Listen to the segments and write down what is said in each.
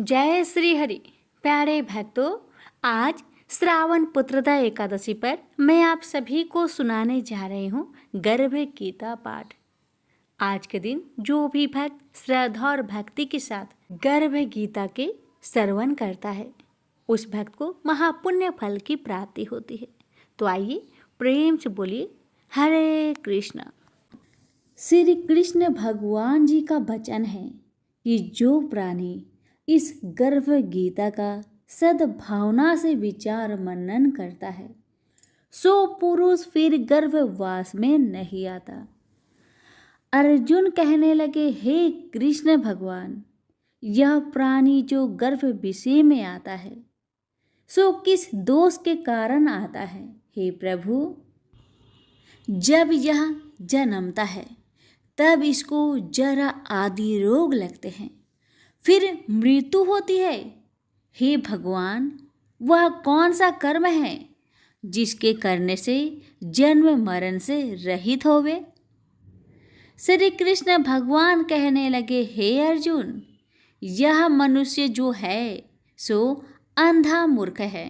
जय श्री हरि। प्यारे भक्तों, आज श्रावण पुत्रदा एकादशी पर मैं आप सभी को सुनाने जा रही हूँ गर्भ गीता पाठ। आज के दिन जो भी भक्त श्रद्धा और भक्ति के साथ गर्भ गीता के श्रवण करता है उस भक्त को महापुण्य फल की प्राप्ति होती है। तो आइए प्रेम से बोलिए हरे कृष्ण। श्री कृष्ण भगवान जी का वचन है कि जो प्राणी इस गर्भ गीता का सद्भावना से विचार मनन करता है सो पुरुष फिर गर्भवास में नहीं आता। अर्जुन कहने लगे, हे कृष्ण भगवान, यह प्राणी जो गर्भ विषय में आता है सो किस दोष के कारण आता है? हे प्रभु, जब यह जन्मता है तब इसको जरा आदि रोग लगते हैं, फिर मृत्यु होती है। हे भगवान, वह कौन सा कर्म है जिसके करने से जन्म मरण से रहित होवे? श्री कृष्ण भगवान कहने लगे, हे अर्जुन, यह मनुष्य जो है सो अंधा मूर्ख है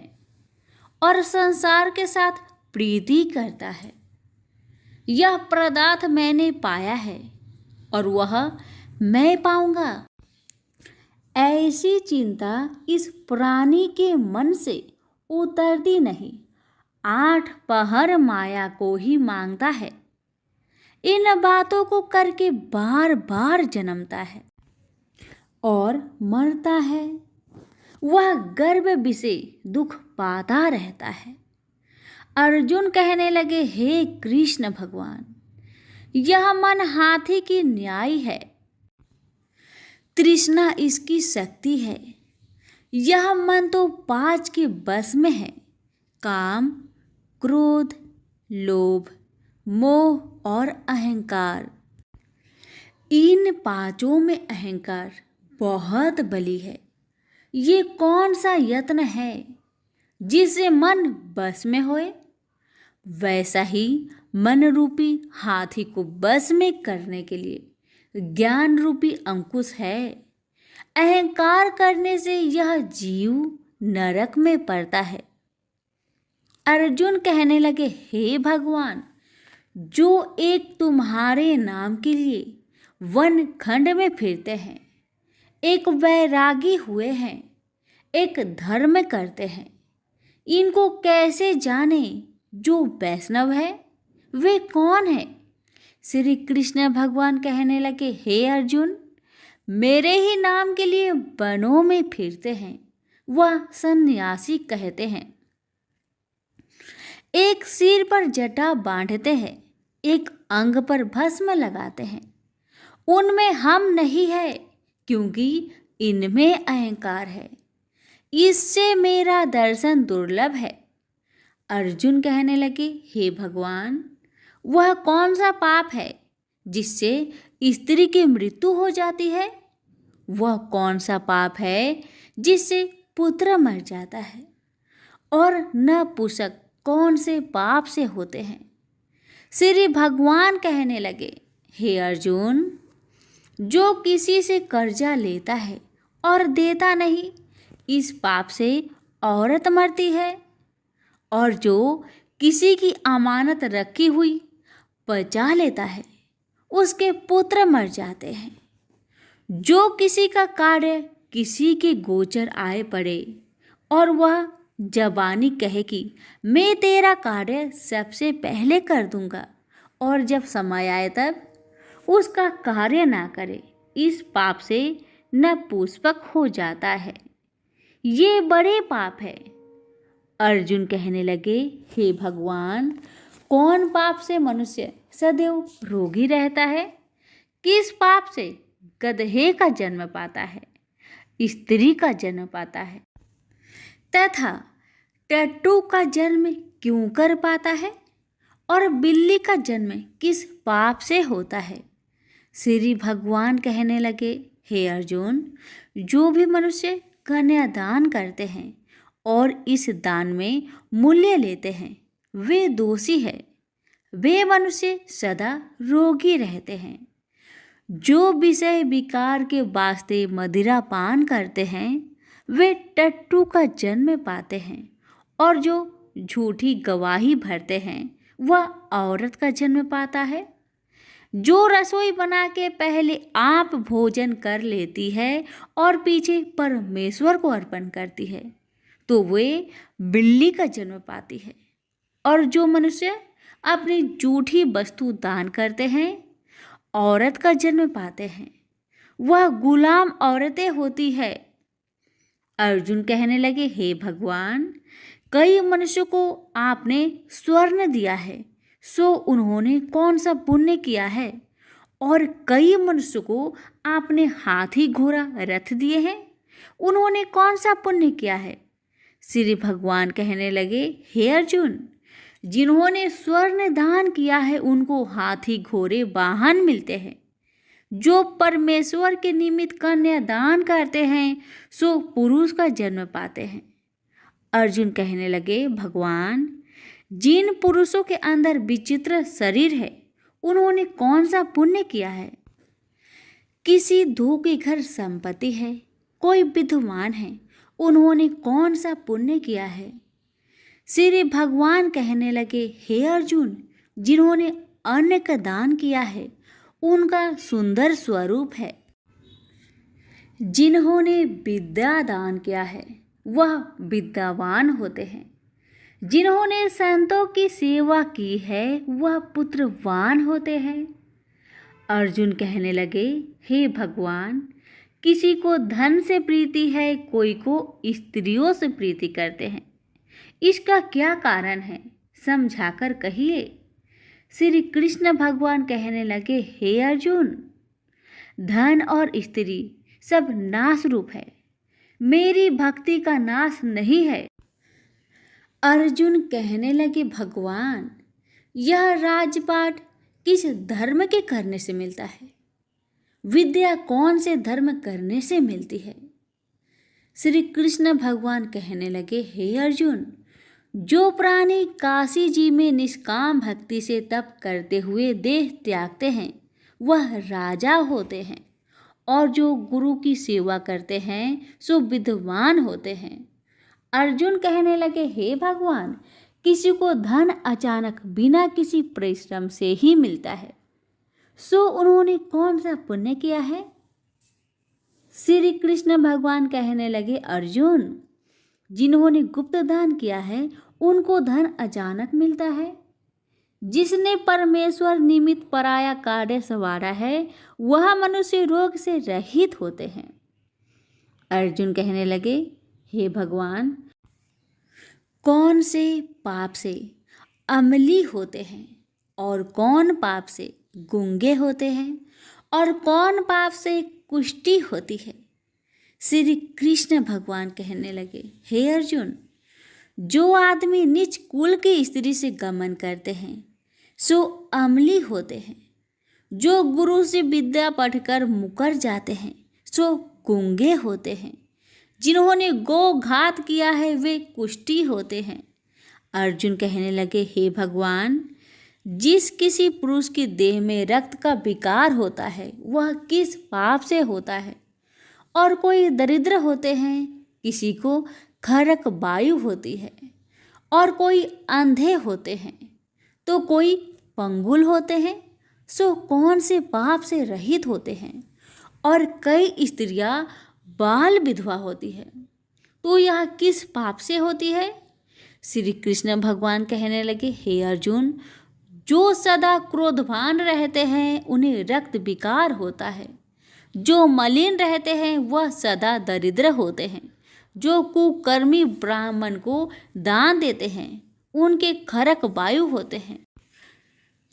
और संसार के साथ प्रीति करता है। यह पदार्थ मैंने पाया है और वह मैं पाऊंगा, ऐसी चिंता इस प्राणी के मन से उतरती नहीं। 8 पहर माया को ही मांगता है, इन बातों को करके बार बार जन्मता है और मरता है। वह गर्भ विषय दुख पाता रहता है। अर्जुन कहने लगे, हे कृष्ण भगवान, यह मन हाथी की न्याय है, तृष्णा इसकी शक्ति है। यह मन तो 5 के बस में है, काम, क्रोध, लोभ, मोह और अहंकार। इन 5 में अहंकार बहुत बली है। ये कौन सा यत्न है जिससे मन बस में होए? वैसा ही मन रूपी हाथी को बस में करने के लिए ज्ञान रूपी अंकुश है। अहंकार करने से यह जीव नरक में पड़ता है। अर्जुन कहने लगे, हे भगवान, जो एक तुम्हारे नाम के लिए वन खंड में फिरते हैं, एक वैरागी हुए हैं, एक धर्म करते हैं, इनको कैसे जाने जो वैष्णव है? वे कौन है? श्री कृष्ण भगवान कहने लगे, हे अर्जुन, मेरे ही नाम के लिए वनों में फिरते हैं वह सन्यासी कहते हैं। एक सिर पर जटा बांधते हैं, एक अंग पर भस्म लगाते हैं। उनमें हम नहीं है क्योंकि इनमें अहंकार है। इससे मेरा दर्शन दुर्लभ है। अर्जुन कहने लगे, हे भगवान, वह कौन सा पाप है जिससे स्त्री की मृत्यु हो जाती है? वह कौन सा पाप है जिससे पुत्र मर जाता है? और नपुंसक कौन से पाप से होते हैं? श्री भगवान कहने लगे, हे अर्जुन, जो किसी से कर्जा लेता है और देता नहीं, इस पाप से औरत मरती है। और जो किसी की अमानत रखी हुई बचा लेता है, उसके पुत्र मर जाते हैं। जो किसी का कार्य किसी के गोचर आए पड़े और वह जबानी कहे कि मैं तेरा कार्य सबसे पहले कर दूंगा, और जब समय आए तब उसका कार्य ना करे, इस पाप से नपुंसक हो जाता है। ये बड़े पाप है। अर्जुन कहने लगे, हे भगवान, कौन पाप से मनुष्य सदैव रोगी रहता है? किस पाप से गधे का जन्म पाता है, स्त्री का जन्म पाता है, तथा टट्टू का जन्म क्यों कर पाता है? और बिल्ली का जन्म किस पाप से होता है? श्री भगवान कहने लगे, हे अर्जुन, जो भी मनुष्य कन्यादान करते हैं और इस दान में मूल्य लेते हैं, वे दोषी है। वे मनुष्य सदा रोगी रहते हैं। जो विषय विकार के वास्ते मदिरा पान करते हैं वे टट्टू का जन्म पाते हैं, और जो झूठी गवाही भरते हैं वह औरत का जन्म पाता है। जो रसोई बना के पहले आप भोजन कर लेती है और पीछे परमेश्वर को अर्पण करती है तो वे बिल्ली का जन्म पाती है। और जो मनुष्य अपनी झूठी वस्तु दान करते हैं औरत का जन्म पाते हैं, वह गुलाम औरतें होती है। अर्जुन कहने लगे, हे भगवान, कई मनुष्यों को आपने स्वर्ण दिया है, सो उन्होंने कौन सा पुण्य किया है? और कई मनुष्यों को आपने हाथी घोड़ा रथ दिए हैं, उन्होंने कौन सा पुण्य किया है? श्री भगवान कहने लगे, हे अर्जुन, जिन्होंने स्वर्ण दान किया है उनको हाथी घोड़े वाहन मिलते हैं। जो परमेश्वर के निमित्त कन्या दान करते हैं सो पुरुष का जन्म पाते हैं। अर्जुन कहने लगे, भगवान, जिन पुरुषों के अंदर विचित्र शरीर है उन्होंने कौन सा पुण्य किया है? किसी दो के घर संपत्ति है, कोई विद्वान है, उन्होंने कौन सा पुण्य किया है? श्री भगवान कहने लगे, हे अर्जुन, जिन्होंने अन्न का दान किया है उनका सुंदर स्वरूप है। जिन्होंने विद्या दान किया है वह विद्यावान होते हैं। जिन्होंने संतों की सेवा की है वह पुत्रवान होते हैं। अर्जुन कहने लगे, हे भगवान, किसी को धन से प्रीति है, कोई को स्त्रियों से प्रीति करते हैं। इसका क्या कारण है, समझाकर कहिए। श्री कृष्ण भगवान कहने लगे, हे अर्जुन, धन और स्त्री सब नाश रूप है, मेरी भक्ति का नाश नहीं है। अर्जुन कहने लगे, भगवान, यह राजपाट किस धर्म के करने से मिलता है? विद्या कौन से धर्म करने से मिलती है? श्री कृष्ण भगवान कहने लगे, हे अर्जुन, जो प्राणी काशी जी में निष्काम भक्ति से तप करते हुए देह त्यागते हैं वह राजा होते हैं, और जो गुरु की सेवा करते हैं सो विद्वान होते हैं। अर्जुन कहने लगे, हे भगवान, किसी को धन अचानक बिना किसी परिश्रम से ही मिलता है, सो उन्होंने कौन सा पुण्य किया है? श्री कृष्ण भगवान कहने लगे, अर्जुन, जिन्होंने गुप्त दान किया है उनको धन अचानक मिलता है। जिसने परमेश्वर निमित्त पराया कार्य संवारा है वह मनुष्य रोग से रहित होते हैं। अर्जुन कहने लगे, हे भगवान, कौन से पाप से अमली होते हैं और कौन पाप से गूंगे होते हैं और कौन पाप से कुष्ठी होती है? श्री कृष्ण भगवान कहने लगे, हे अर्जुन, जो आदमी नीच कुल की स्त्री से गमन करते हैं सो अमली होते हैं। जो गुरु से विद्या पढ़कर मुकर जाते हैं सो गूंगे होते हैं। जिन्होंने गो घात किया है वे कुष्ठी होते हैं। अर्जुन कहने लगे, हे भगवान, जिस किसी पुरुष की देह में रक्त का विकार होता है वह किस पाप से होता है? और कोई दरिद्र होते हैं, किसी को खरक वायु होती है, और कोई अंधे होते हैं, तो कोई पंगुल होते हैं, सो कौन से पाप से रहित होते हैं? और कई स्त्रियां बाल विधवा होती है, तो यह किस पाप से होती है? श्री कृष्ण भगवान कहने लगे, हे अर्जुन, जो सदा क्रोधवान रहते हैं उन्हें रक्त विकार होता है। जो मलिन रहते हैं वह सदा दरिद्र होते हैं। जो कुकर्मी ब्राह्मण को दान देते हैं उनके खरक वायु होते हैं।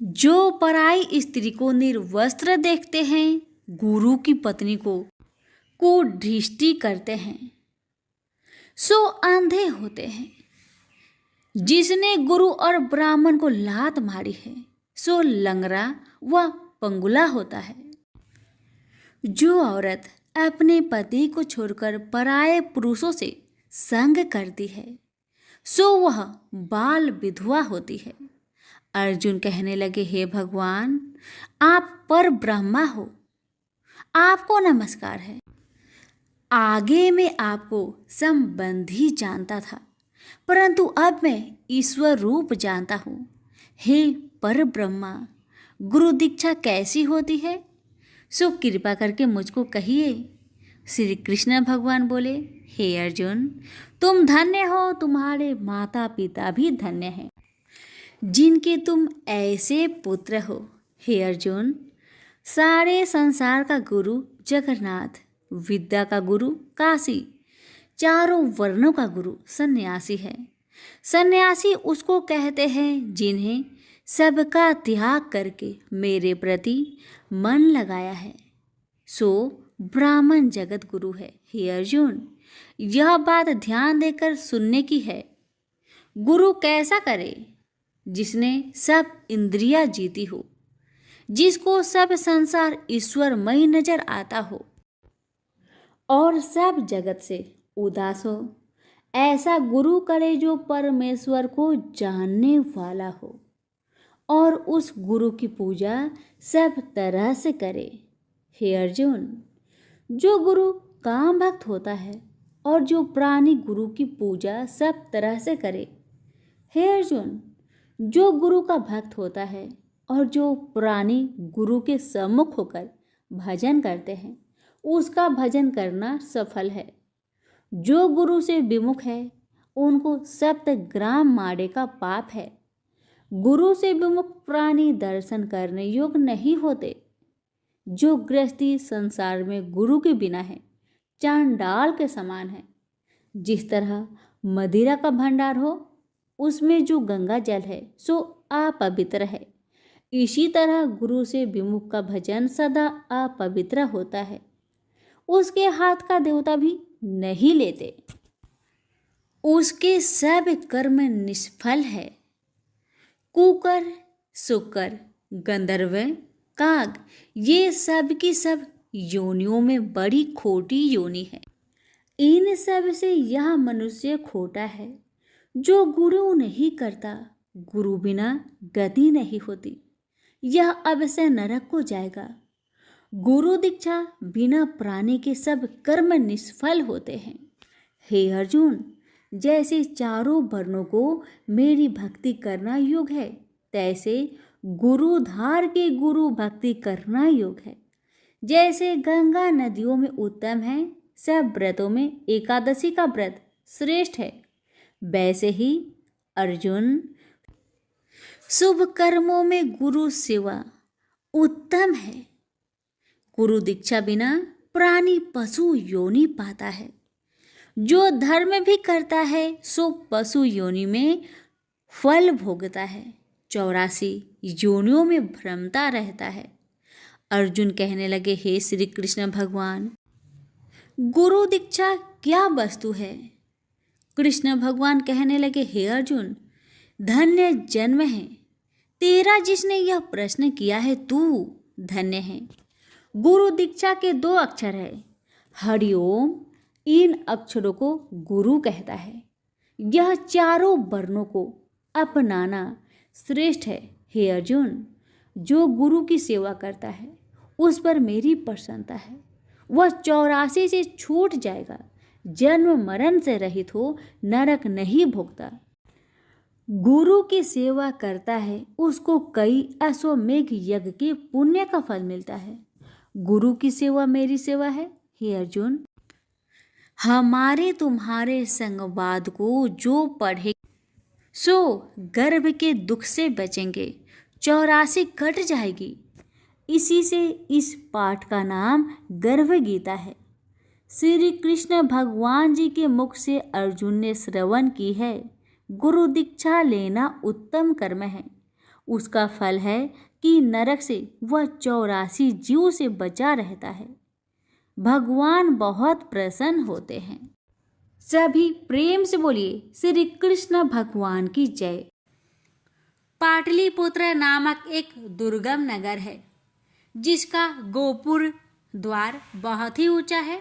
जो पराई स्त्री को निर्वस्त्र देखते हैं, गुरु की पत्नी को दृष्टि करते हैं, सो अंधे होते हैं। जिसने गुरु और ब्राह्मण को लात मारी है सो लंगड़ा व पंगुला होता है। जो औरत अपने पति को छोड़कर पराये पुरुषों से संग करती है सो वह बाल विधवा होती है। अर्जुन कहने लगे, हे भगवान, आप पर ब्रह्मा हो, आपको नमस्कार है। आगे मैं आपको संबंधी जानता था, परंतु अब मैं ईश्वर रूप जानता हूँ। हे पर ब्रह्मा, गुरु दीक्षा कैसी होती है, सो कृपा करके मुझको कहिए। श्री कृष्ण भगवान बोले, हे अर्जुन, तुम धन्य हो, तुम्हारे माता पिता भी धन्य हैं जिनके तुम ऐसे पुत्र हो। हे अर्जुन, सारे संसार का गुरु जगन्नाथ, विद्या का गुरु काशी, चारों वर्णों का गुरु सन्यासी है। सन्यासी उसको कहते हैं जिन्हें सबका त्याग करके मेरे प्रति मन लगाया है, सो ब्राह्मण जगत गुरु है। हे अर्जुन, यह बात ध्यान देकर सुनने की है। गुरु कैसा करे? जिसने सब इंद्रियां जीती हो, जिसको सब संसार ईश्वरमय नजर आता हो और सब जगत से उदास हो। ऐसा गुरु करे जो परमेश्वर को जानने वाला हो और उस गुरु की पूजा सब तरह से करे। हे अर्जुन, जो गुरु काम भक्त होता है और जो प्राणी गुरु की पूजा सब तरह से करे। हे अर्जुन, जो गुरु का भक्त होता है और जो प्राणी गुरु के सम्मुख होकर भजन करते हैं, उसका भजन करना सफल है। जो गुरु से विमुख है, उनको 7 ग्राम माड़े का पाप है। गुरु से विमुख प्राणी दर्शन करने योग्य नहीं होते। जो गृहस्थी संसार में गुरु के बिना है, चांडाल के समान है। जिस तरह मदिरा का भंडार हो, उसमें जो गंगा जल है सो अपवित्र है, इसी तरह गुरु से विमुख का भजन सदा अपवित्र होता है। उसके हाथ का देवता भी नहीं लेते, उसके सब कर्म निष्फल है। कुकर, शुकर, गंधर्व, काग, ये सब की सब योनियों में बड़ी खोटी योनि है। इन सब से यह मनुष्य खोटा है जो गुरु नहीं करता। गुरु बिना गति नहीं होती, यह अवश्य नरक को जाएगा। गुरु दीक्षा बिना प्राणी के सब कर्म निष्फल होते हैं। हे अर्जुन, जैसे चारों वर्णों को मेरी भक्ति करना योग है, तैसे गुरुधार के गुरु भक्ति करना योग है। जैसे गंगा नदियों में उत्तम है, सब व्रतों में एकादशी का व्रत श्रेष्ठ है, वैसे ही अर्जुन, शुभ कर्मों में गुरु सेवा उत्तम है। गुरु दीक्षा बिना प्राणी पशु योनि पाता है। जो धर्म भी करता है सो पशु योनि में फल भोगता है, 84 योनियों में भ्रमता रहता है। अर्जुन कहने लगे, हे श्री कृष्ण भगवान, गुरु दीक्षा क्या वस्तु है? कृष्ण भगवान कहने लगे, हे अर्जुन, धन्य जन्म है तेरा जिसने यह प्रश्न किया है, तू धन्य है। गुरु दीक्षा के 2 अक्षर है, हरिओम। इन अक्षरों को गुरु कहता है। यह चारों वर्णों को अपनाना श्रेष्ठ है। हे अर्जुन, जो गुरु की सेवा करता है उस पर मेरी प्रसन्नता है। वह 84 से छूट जाएगा, जन्म मरण से रहित हो, नरक नहीं भोगता। गुरु की सेवा करता है उसको कई अश्वमेघ यज्ञ के पुण्य का फल मिलता है। गुरु की सेवा मेरी सेवा है। हे अर्जुन, हमारे तुम्हारे संवाद को जो पढ़े सो गर्भ के दुख से बचेंगे, 84 कट जाएगी। इसी से इस पाठ का नाम गर्भ गीता है। श्री कृष्ण भगवान जी के मुख से अर्जुन ने श्रवण की है, गुरु दीक्षा लेना उत्तम कर्म है। उसका फल है कि नरक से वह 84 जीव से बचा रहता है। भगवान बहुत प्रसन्न होते हैं। सभी प्रेम से बोलिए, श्री कृष्ण भगवान की जय। पाटलिपुत्र नामक एक दुर्गम नगर है, जिसका गोपुर द्वार बहुत ही ऊंचा है।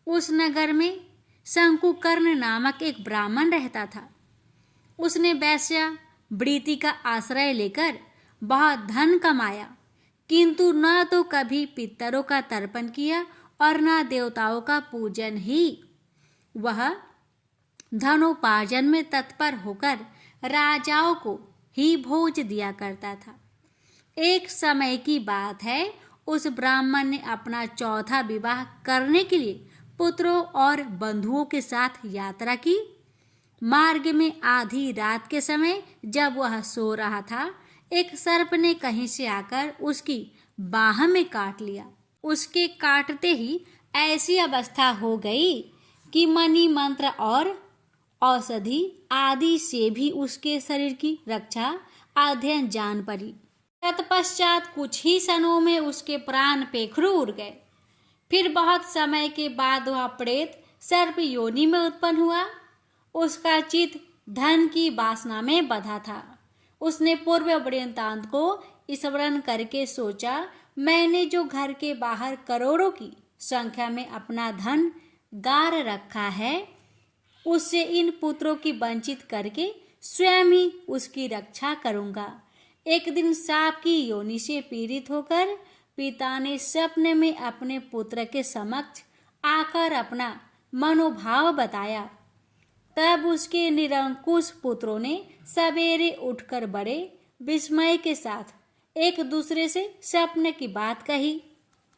उस नगर में शंकुकर्ण नामक एक ब्राह्मण रहता था। उसने वैश्या वृत्ति का आश्रय लेकर बहुत धन कमाया, किंतु न तो कभी पितरों का तर्पण किया और न देवताओं का पूजन ही। वह धनोपार्जन में तत्पर होकर राजाओं को ही भोज दिया करता था। एक समय की बात है, उस ब्राह्मण ने अपना चौथा विवाह करने के लिए पुत्रों और बंधुओं के साथ यात्रा की। मार्ग में आधी रात के समय जब वह सो रहा था, एक सर्प ने कहीं से आकर उसकी बाह में काट लिया। उसके काटते ही ऐसी अवस्था हो गई कि मणि मंत्र और औषधि आदि से भी उसके शरीर की रक्षा अध्ययन जान पड़ी। तत्पश्चात कुछ ही क्षणों में उसके प्राण पेखरू उड़ गए। फिर बहुत समय के बाद वह प्रेत सर्प योनि में उत्पन्न हुआ। उसका चित्त धन की वासना में बंधा था। उसने पूर्व वृत्तांत को स्मरण करके सोचा, मैंने जो घर के बाहर करोड़ों की संख्या में अपना धन गार रखा है, उससे इन पुत्रों की वंचित करके स्वयं ही उसकी रक्षा करूंगा। एक दिन सांप की योनि से पीड़ित होकर पिता ने स्वप्न में अपने पुत्र के समक्ष आकर अपना मनोभाव बताया। तब उसके निरंकुश पुत्रों ने सवेरे उठकर बड़े विस्मय के साथ एक दूसरे से स्वप्न की बात कही।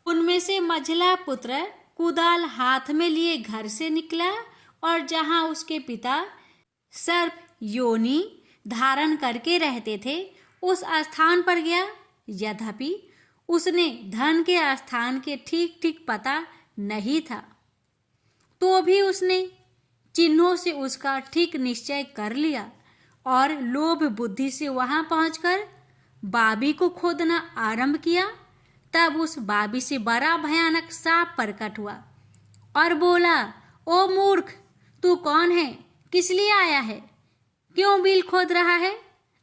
उनमें से मझला पुत्र कुदाल हाथ में लिए घर से निकला और जहां उसके पिता सर्प योनि धारण करके रहते थे, उस स्थान पर गया। यद्यपि उसने धन के स्थान के ठीक ठीक पता नहीं था, तो भी उसने चिन्हों से उसका ठीक निश्चय कर लिया और लोभ बुद्धि से वहां पहुंचकर बाबी को खोदना आरंभ किया। तब उस बाबी से बड़ा भयानक सांप प्रकट हुआ और बोला, ओ मूर्ख, तू कौन है? किस लिए आया है? क्यों बिल खोद रहा है?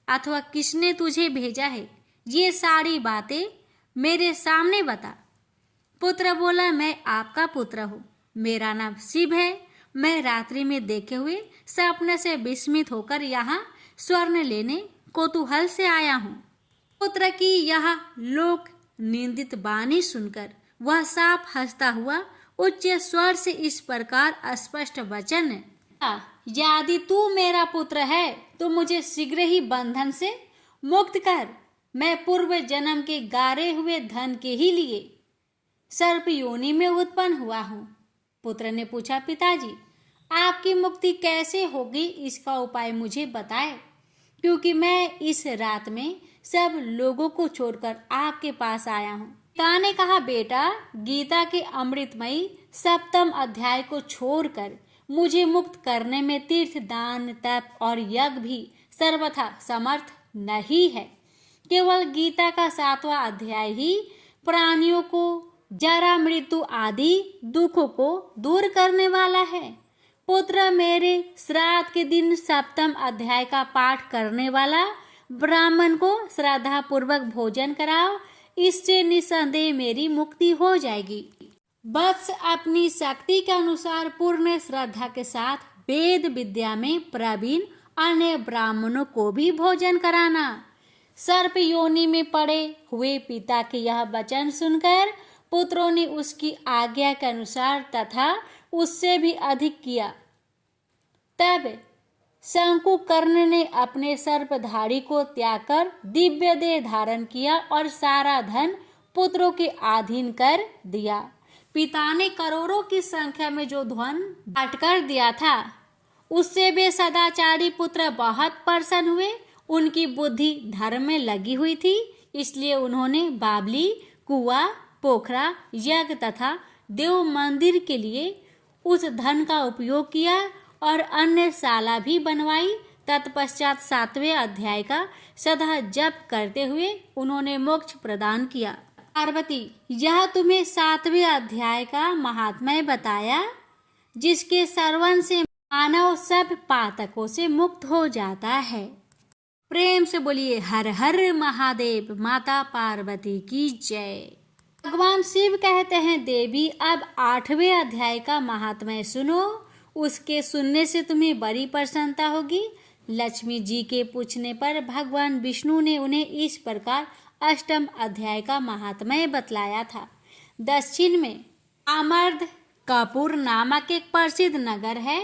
अथवा किसने तुझे भेजा है? ये सारी बातें मेरे सामने बता। पुत्र बोला, मैं आपका पुत्र हूँ, मेरा नाम शिव है। मैं रात्रि में देखे हुए सपने से विस्मित होकर यहाँ स्वर्ण लेने कौतूहल से आया हूँ। पुत्र की यह लोक निंदित वाणी सुनकर वह सांप हंसता हुआ उच्च स्वर से इस प्रकार स्पष्ट वचन, यदि तू मेरा पुत्र है तो मुझे शीघ्र ही बंधन से मुक्त कर। मैं पूर्व जन्म के गारे हुए धन के ही लिए सर्प योनि में उत्पन्न हुआ हूँ। पुत्र ने पूछा, पिताजी, आपकी मुक्ति कैसे होगी, इसका उपाय मुझे बताए, क्योंकि मैं इस रात में सब लोगों को छोड़कर आपके पास आया हूँ। पिता ने कहा, बेटा, गीता के अमृतमयी 7वें अध्याय को छोड़कर मुझे मुक्त करने में तीर्थ, दान, तप और यज्ञ भी सर्वथा समर्थ नहीं है। केवल गीता का 7वां अध्याय ही प्राणियों को जरा, मृत्यु आदि दुखों को दूर करने वाला है। पुत्र, मेरे श्राद्ध के दिन 7वें अध्याय का पाठ करने वाला ब्राह्मण को श्रद्धा पूर्वक भोजन कराओ, इससे निसंदेह मेरी मुक्ति हो जाएगी। वत्स, अपनी शक्ति के अनुसार पूर्ण श्रद्धा के साथ वेद विद्या में प्रवीण अन्य ब्राह्मणों को भी भोजन कराना। सर्प योनि में पड़े हुए पिता के यह वचन सुनकर पुत्रों ने उसकी आज्ञा के अनुसार तथा उससे भी अधिक किया। तब शंकुकर्ण ने अपने सर्पधारी को त्याग कर दिव्य देह धारण किया और सारा धन पुत्रों के अधीन कर दिया। पिता ने करोड़ों की संख्या में जो धन बांट कर दिया था, उससे वे सदाचारी पुत्र बहुत प्रसन्न हुए। उनकी बुद्धि धर्म में लगी हुई थी, इसलिए उन्होंने बावली, कुआं, पोखरा, यज्ञ तथा देव मंदिर के लिए उस धन का उपयोग किया और अन्य शाला भी बनवाई। तत्पश्चात 7वें अध्याय का सदा जप करते हुए उन्होंने मोक्ष प्रदान किया। पार्वती, यह तुम्हें 7वें अध्याय का महात्म्य बताया, जिसके श्रवण से मानव सब पातकों से मुक्त हो जाता है। प्रेम से बोलिए हर हर महादेव। माता पार्वती की जय। भगवान शिव कहते हैं, देवी, अब 8वें अध्याय का महात्म्य सुनो। उसके सुनने से तुम्हें बड़ी प्रसन्नता होगी। लक्ष्मी जी के पूछने पर भगवान विष्णु ने उन्हें इस प्रकार 8वें अध्याय का महात्म्य बतलाया था। दक्षिण में आमर्द कपूर नामक एक प्रसिद्ध नगर है।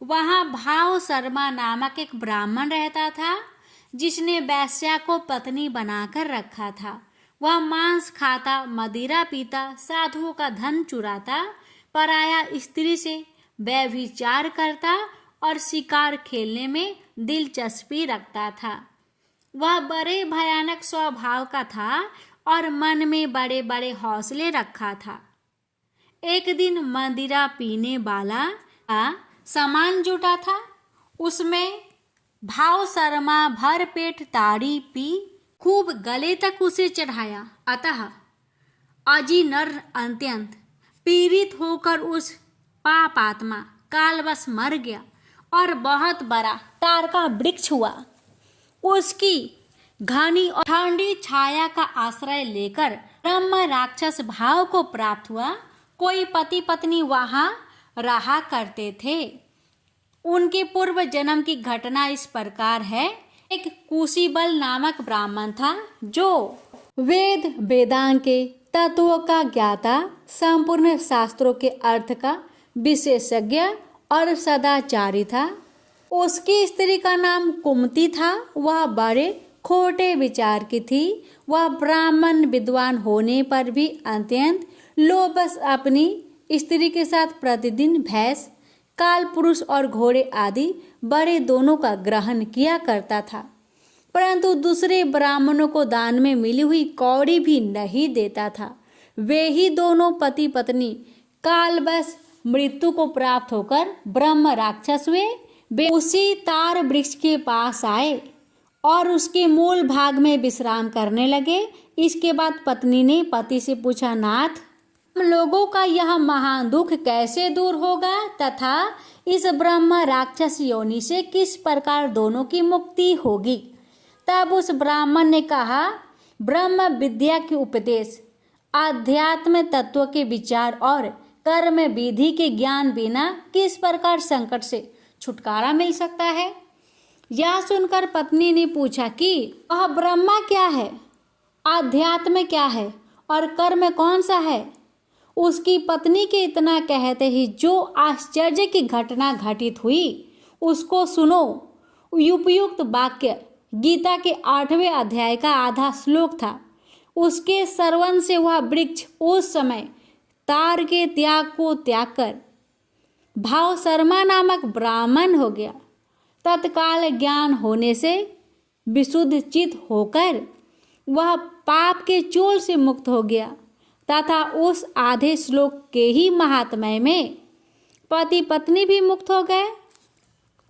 वहाँ भाव शर्मा नामक एक ब्राह्मण रहता था, जिसने वेश्या को पत्नी बनाकर रखा था। वह मांस खाता, मदिरा पीता, साधुओं का धन चुराता, पराया स्त्री से व्यभिचार करता और शिकार खेलने में दिलचस्पी रखता था। वह बड़े भयानक स्वभाव का था और मन में बड़े बड़े हौसले रखा था। एक दिन मदिरा पीने वाला का सामान जुटा था। उसमें भाव शर्मा भर पेट ताड़ी पी खूब गले तक उसे चढ़ाया। अतः अजी नर अत्यंत पीड़ित होकर उस पाप आत्मा कालवश मर गया और बहुत बड़ा तार का वृक्ष हुआ। उसकी घनी और ठंडी छाया का आश्रय लेकर ब्रह्म राक्षस भाव को प्राप्त हुआ। कोई पति पत्नी वहां रहा करते थे। उनके पूर्व जन्म की घटना इस प्रकार है। एक कुशीबल नामक ब्राह्मण था, जो वेद वेदांग के तत्वों का ज्ञाता, संपूर्ण शास्त्रों के अर्थ का विशेषज्ञ और सदाचारी था। उसकी स्त्री का नाम कुमति था। वह बड़े खोटे विचार की थी। वह ब्राह्मण विद्वान होने पर भी अत्यंत लोभस अपनी स्त्री के साथ प्रतिदिन भैंस, काल पुरुष और घोड़े आदि बड़े दोनों का ग्रहण किया करता था, परंतु दूसरे ब्राह्मणों को दान में मिली हुई कौड़ी भी नहीं देता था। वे ही दोनों पति पत्नी कालवश मृत्यु को प्राप्त होकर ब्रह्म राक्षस हुए। वे उसी तार वृक्ष के पास आए और उसके मूल भाग में विश्राम करने लगे। इसके बाद पत्नी ने पति से पूछा, नाथ, हम लोगों का यह महान दुख कैसे दूर होगा तथा इस ब्रह्म राक्षस योनि से किस प्रकार दोनों की मुक्ति होगी? तब उस ब्राह्मण ने कहा, ब्रह्म विद्या के उपदेश, आध्यात्म तत्व के विचार और कर्म विधि के ज्ञान बिना किस प्रकार संकट से छुटकारा मिल सकता है? यह सुनकर पत्नी ने पूछा कि वह ब्रह्मा क्या है, आध्यात्म क्या है और कर्म कौन सा है? उसकी पत्नी के इतना कहते ही जो आश्चर्य की घटना घटित हुई उसको सुनो। उपयुक्त वाक्य गीता के 8वें अध्याय का आधा श्लोक था। उसके श्रवण से वह वृक्ष उस समय तार के त्याग को त्याग कर भाव शर्मा नामक ब्राह्मण हो गया। तत्काल ज्ञान होने से विशुद्ध चित होकर वह पाप के चोल से मुक्त हो गया तथा उस आधे श्लोक के ही महात्म्य में पति पत्नी भी मुक्त हो गए।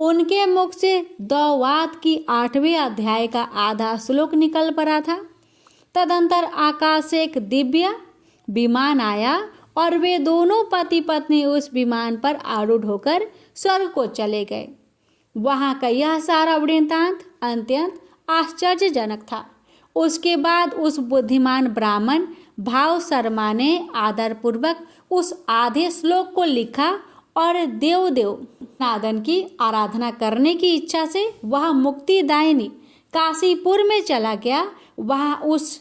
उनके मुख से द्वैवाद की 8वें अध्याय का आधा श्लोक निकल पड़ा था। तदंतर आकाश से एक दिव्य विमान आया और वे दोनों पति पत्नी उस विमान पर आरूढ़ होकर स्वर्ग को चले गए। वहां का यह सारा वृत्तांत अत्यंत आश्चर्यजनक था। उसके बाद उस बुद्धिमान ब्राह्मण भाव शर्मा ने आदरपूर्वक उस आधे श्लोक को लिखा और देव नादन की आराधना करने की इच्छा से वह मुक्तिदायिनी काशीपुर में चला गया। वहां उस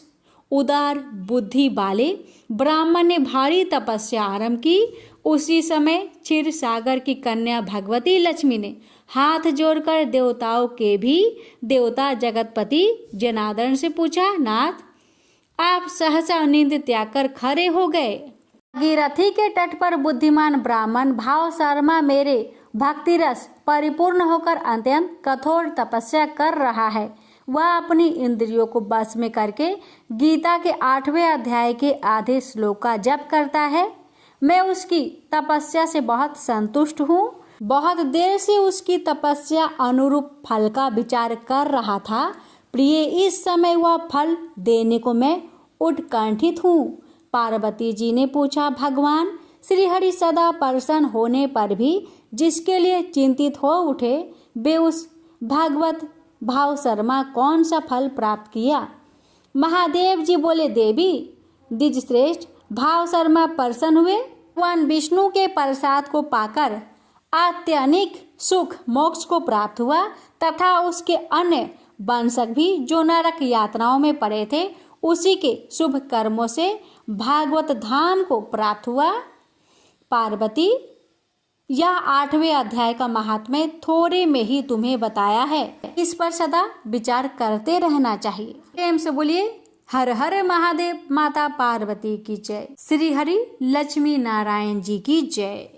उदार बुद्धि वाले ब्राह्मण ने भारी तपस्या आरंभ की। उसी समय क्षीर सागर की कन्या भगवती लक्ष्मी ने हाथ जोड़कर देवताओं के भी देवता जगतपति जनार्दन से पूछा, नाथ, आप सहसा नींद त्याग कर खड़े हो गए। भागीरथी के तट पर बुद्धिमान ब्राह्मण भाव शर्मा मेरे भक्ति रस परिपूर्ण होकर अत्यंत कठोर तपस्या कर रहा है। वह अपनी इंद्रियों को बस में करके गीता के 8वें अध्याय के आधे श्लोक का जप करता है। मैं उसकी तपस्या से बहुत संतुष्ट हूँ। बहुत देर से उसकी तपस्या अनुरूप फल का विचार कर रहा था। प्रिय, इस समय वह फल देने को मैं उत्कंठित हूँ। पार्वती जी ने पूछा, भगवान श्रीहरि सदा प्रसन्न होने पर भी जिसके लिए चिंतित हो उठे, वे उस भागवत भाव शर्मा कौन सा फल प्राप्त किया? महादेव जी बोले, देवी द्विजश्रेष्ठ, भाव शर्मा प्रसन्न हुए। भगवान विष्णु के प्रसाद को पाकर अत्यधिक सुख मोक्ष को प्राप्त हुआ तथा उसके अन्य वंशक भी जो नरक यातनाओं में पड़े थे उसी के शुभ कर्मों से भागवत धाम को प्राप्त हुआ। पार्वती, यह 8वें अध्याय का महात्म्य थोड़े में ही तुम्हें बताया है, इस पर सदा विचार करते रहना चाहिए। प्रेम से बोलिए हर हर महादेव। माता पार्वती की जय। श्री हरि लक्ष्मी नारायण जी की जय।